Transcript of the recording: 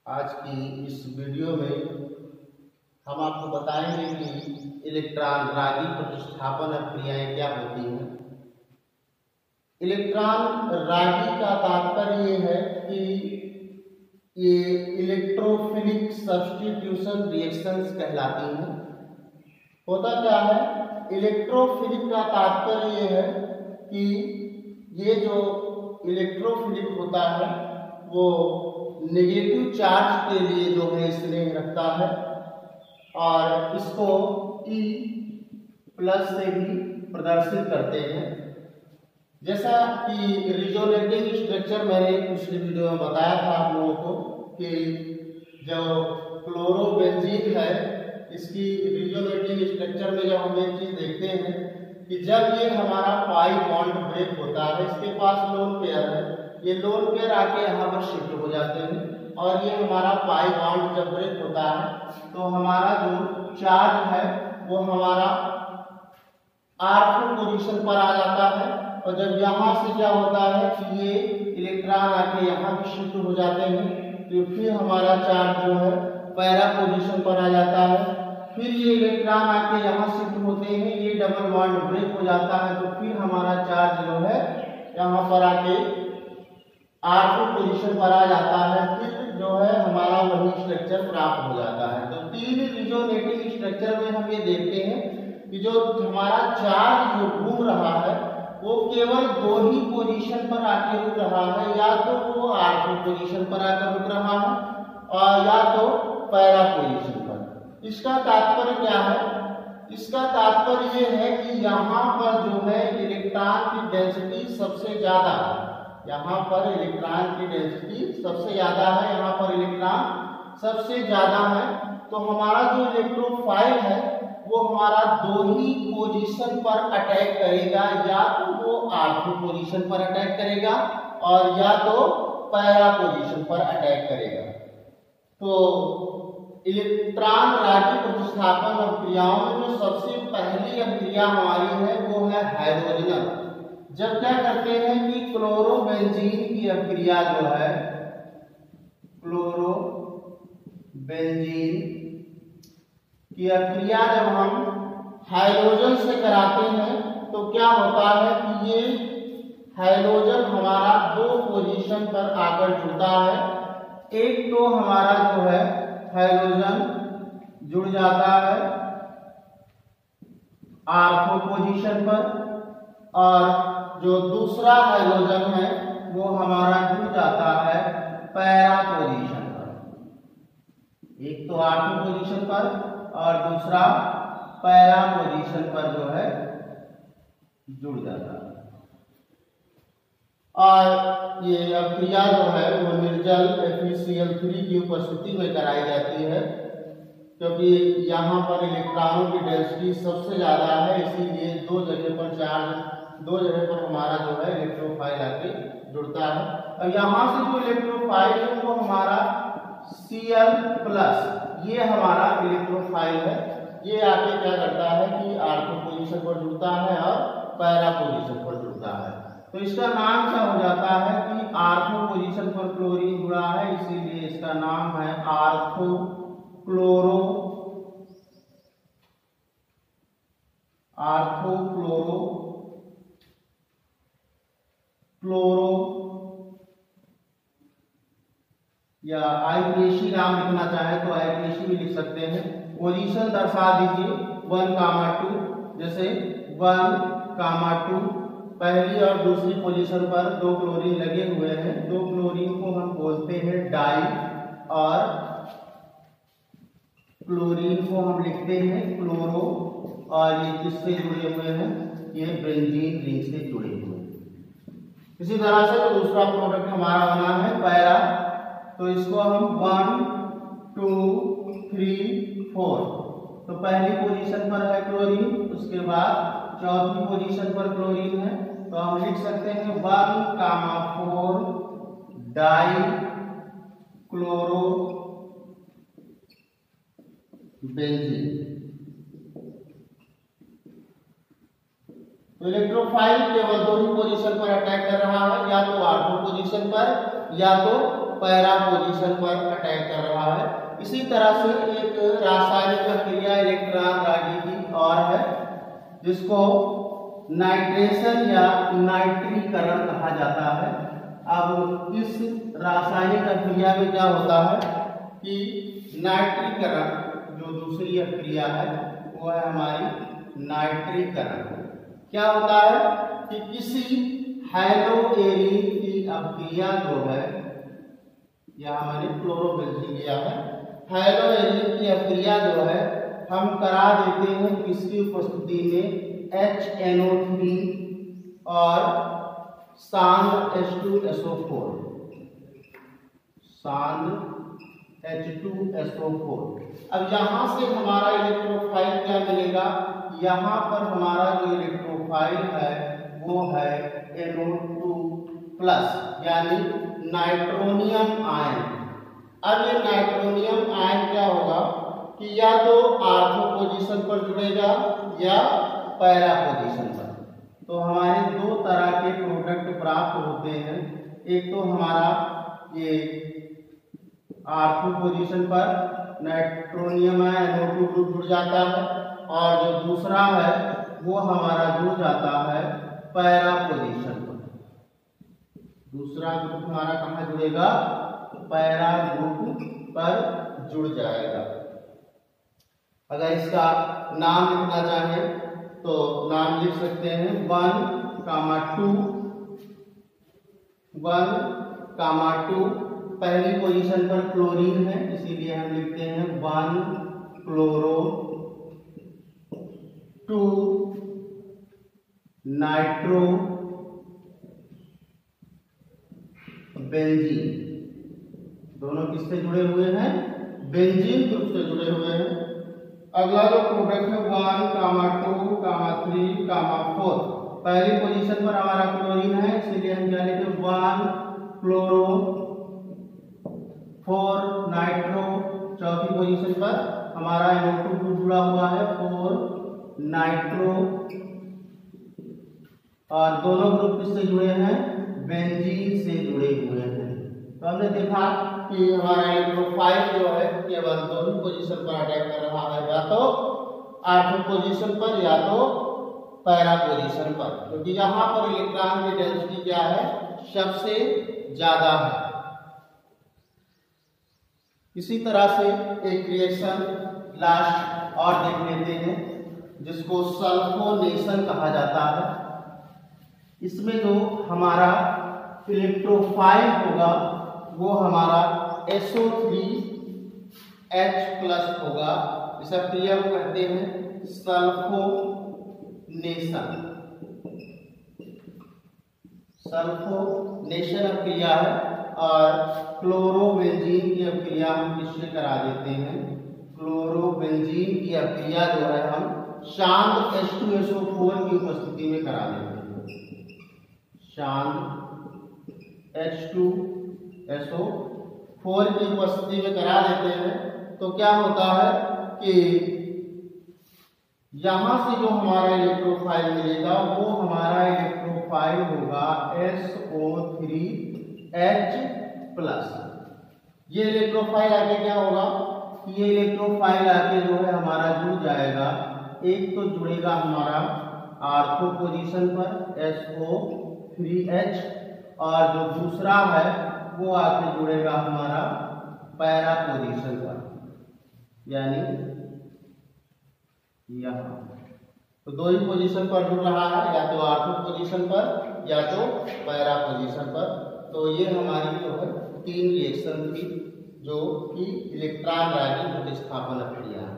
आज की इस वीडियो में हम आपको बताएंगे कि इलेक्ट्रॉन रागी प्रतिस्थापन अभिक्रियाएं क्या होती हैं। इलेक्ट्रॉन रागी का तात्पर्य ये है कि ये इलेक्ट्रोफिलिक सब्स्टिट्यूशन रिएक्शंस कहलाती हैं। होता क्या है, इलेक्ट्रोफिलिक का तात्पर्य ये है कि ये जो इलेक्ट्रोफिलिक होता है वो नेगेटिव चार्ज के लिए जो है स्नेह रखता है और इसको E प्लस से भी प्रदर्शित करते हैं। जैसा कि रिजोनेटिंग स्ट्रक्चर मैंने पिछले वीडियो में बताया था आप लोगों को कि जो क्लोरोबेंजीन है इसकी रिजोनेटिंग स्ट्रक्चर में जब हम एक चीज देखते हैं कि जब ये हमारा पाई बॉन्ड ब्रेक होता है, इसके पास लोन पेयर है, ये लोन पेयर आके यहाँ पर शिफ्ट हो जाते हैं और ये हमारा पाई बॉन्ड जब ब्रेक होता है तो हमारा जो चार्ज है वो हमारा R2 पोजीशन पर आ जाता है और जब यहाँ से क्या होता है कि ये इलेक्ट्रॉन आके यहाँ भी शिफ्ट हो जाते हैं तो फिर हमारा चार्ज जो है पैरा पोजीशन पर आ जाता है। फिर ये इलेक्ट्रॉन आके यहाँ शिफ्ट होते हैं, ये डबल बॉन्ड ब्रेक हो जाता है तो फिर हमारा चार्ज जो है यहाँ पर आके R2 पोजीशन पर आ जाता है। फिर जो है हमारा वही स्ट्रक्चर प्राप्त हो जाता है। तो तीन रिजोनेटिंग स्ट्रक्चर में हम ये देखते हैं कि जो हमारा चार्ज जो घूम रहा है वो केवल दो ही पोजीशन पर आके रुक रहा है, या तो वो R2 पोजीशन पर आकर रुक रहा है और या तो पैरा पोजीशन पर। इसका तात्पर्य क्या है? इसका तात्पर्य ये है कि यहाँ पर जो है इलेक्ट्रॉन की डेंसिटी सबसे ज्यादा है, यहाँ पर इलेक्ट्रॉन की डेंसिटी सबसे ज्यादा है, यहाँ पर इलेक्ट्रॉन सबसे ज्यादा है। तो हमारा जो इलेक्ट्रोफाइल है वो हमारा दो ही पोजीशन पर अटैक करेगा, या तो वो R2 पोजीशन पर अटैक करेगा और या तो पैरा पोजीशन पर अटैक करेगा। तो इलेक्ट्रॉन रागी प्रतिस्थापन अभिक्रियाओं में जो सबसे पहली अभिक्रिया हमारी है वो है हाइड्रोजनल। जब क्या करते हैं कि क्लोरोबेंजीन की अभिक्रिया जो है, क्लोरोबेंजीन की अभिक्रिया जब हम हाइड्रोजन से कराते हैं तो क्या होता है कि ये हाइड्रोजन हमारा दो पोजीशन पर आकर जुड़ता है। एक तो हमारा जो है हाइड्रोजन जुड़ जाता है R4 पोजीशन पर और जो दूसरा हाइड्रोजन है वो हमारा जुड़ जाता है पैरा पोजीशन पर। एक तो R2 पोजीशन पर और दूसरा पैरा पोजीशन पर जो है जुड़ जाता है। और ये अभिक्रिया जो है वो निर्जल FeCl3 की उपस्थिति में कराई जाती है, क्योंकि यहाँ पर इलेक्ट्रॉनों की डेंसिटी सबसे ज्यादा है, इसीलिए दो जगह पर हमारा जो है इलेक्ट्रोफाइल आके जुड़ता है। और यहाँ से जो इलेक्ट्रोफाइल है वो हमारा Cl+, ये हमारा इलेक्ट्रोफाइल है, ये आके क्या करता है कि R2 पोजीशन पर जुड़ता है और पैरा पोजीशन पर जुड़ता है। तो इसका नाम क्या हो जाता है कि R2 पोजीशन पर क्लोरीन जुड़ा है, इसीलिए इसका नाम है R2 क्लोरो या IUPAC नाम लिखना चाहे तो IUPAC भी लिख सकते हैं। पोजीशन दर्शा दीजिए 1,2, जैसे 1,2 पहली और दूसरी पोजीशन पर दो क्लोरीन लगे हुए हैं। दो क्लोरीन को हम बोलते हैं डाई और क्लोरीन को हम लिखते हैं क्लोरो, और ये किससे जुड़े हुए हैं? ये बेंजीन रिंग से जुड़े हुए हैं। इसी तरह से जो दूसरा प्रोडक्ट हमारा बना है पैरा, तो इसको हम 1, 2, 3, 4, तो पहली पोजीशन पर है क्लोरीन, उसके बाद चौथी पोजीशन पर क्लोरीन है, तो हम लिख सकते हैं 1,4 डाई क्लोरो बेंजीन। तो इलेक्ट्रोफाइल केवल दो ही पोजीशन पर अटैक कर रहा है, या तो R2 पोजीशन पर या तो पैरा पोजीशन पर अटैक कर रहा है। इसी तरह से एक रासायनिक क्रिया इलेक्ट्रॉन रागी की और है, जिसको नाइट्रेशन या नाइट्रीकरण कहा जाता है। अब इस रासायनिक क्रिया में क्या होता है कि नाइट्रीकरण जो दूसरी क्रिया है वो है हमारी नाइट्रीकरण। क्या होता है कि किसी हैलोएरिन की अभिक्रिया जो है, यहाँ मैंने क्लोरोबेंजीन लिया है, हैलोएरिन की अभिक्रिया जो है हम करा देते हैं किसकी उपस्थिति में, HNO3 और सांद्र H2SO4, सांद्र H2SO4। अब यहाँ से हमारा इलेक्ट्रोफाइल क्या मिलेगा, यहाँ पर हमारा जो इलेक्ट्रोफाइल है वो है NO2+, यानी नाइट्रोनियम आयन। अब ये नाइट्रोनियम आयन क्या होगा कि या तो आर्थो पोजीशन पर जुड़ेगा या पैरा पोजीशन पर। तो हमारे दो तरह के प्रोडक्ट प्राप्त होते हैं, एक तो हमारा ये आर्थो पोजीशन पर नाइट्रोनियम NO2 ग्रुप जुड़ जाता है, और जो दूसरा है वो हमारा जुड़ जाता है पैरा पोजीशन पर। दूसरा ग्रुप हमारा कहाँ जुड़ेगा, पैरा ग्रुप पर जुड़ जाएगा। अगर इसका नाम लिखना चाहें तो नाम लिख सकते हैं 1,2, 1,2। पहली पोजीशन पर क्लोरीन है, इसीलिए हम लिखते हैं 1 क्लोरो, 2 नाइट्रो बेंजीन। दोनों किससे जुड़े हुए हैं, बेंजीन ग्रुप से जुड़े हुए हैं। अगला जो प्रोडक्ट है 1, 2, 3, 4। पहली पोजीशन पर हमारा क्लोरीन है, इसीलिए हम क्या लिखें 1 क्लोरो, 4 नाइट्रो। चौथी पोजीशन पर हमारा NO2 ग्रुप जुड़ा हुआ है, 4 नाइट्रो, और दोनों ग्रुप किससे जुड़े हैं, बेंजीन से जुड़े हुए हैं। तो हमने देखा कि हमारा इलेक्ट्रोफाइल जो है केवल दोनों पोजीशन पर अटैक कर रहा है, या तो आर्थो पोजीशन पर या तो पैरा पोजीशन पर, क्योंकि यहाँ पर इलेक्ट्रॉन की डेंसिटी क्या है, सबसे ज्यादा है। इसी तरह से एक रिएक्शन लास्ट और देख लेते हैं, जिसको सल्फोनेशन कहा जाता है। इसमें जो हमारा इलेक्ट्रोफाइल होगा वो हमारा SO3H+ होगा। इस क्रिया को कहते हैं सल्फोनेशन। सल्फोनेशन क्रिया है, और क्लोरोबेंजीन की अभिक्रिया हम किससे करा देते हैं, क्लोरोबेंजीन की अभिक्रिया जो है हम शांत H2SO4 की उपस्थिति में करा देते हैं। शांत H2SO4 की उपस्थिति में करा देते हैं, तो क्या होता है कि यहां से जो हमारा इलेक्ट्रोफाइल मिलेगा वो हमारा इलेक्ट्रोफाइल होगा SO3H+। ये इलेक्ट्रोफाइल आके क्या होगा कि ये इलेक्ट्रोफाइल आके जो है हमारा जुड़ जाएगा, एक तो जुड़ेगा हमारा आर्थो पोजीशन पर SO3H, और जो दूसरा है वो आके जुड़ेगा हमारा पैरा पोजीशन पर, यानी यहाँ। तो दो ही पोजीशन पर जुड़ रहा है, या तो आर्थो पोजीशन पर या तो पैरा पोजीशन पर। तो ये हमारी जो है 3 रिएक्शन थी जो कि इलेक्ट्रॉन रागी प्रतिस्थापन क्रिया है।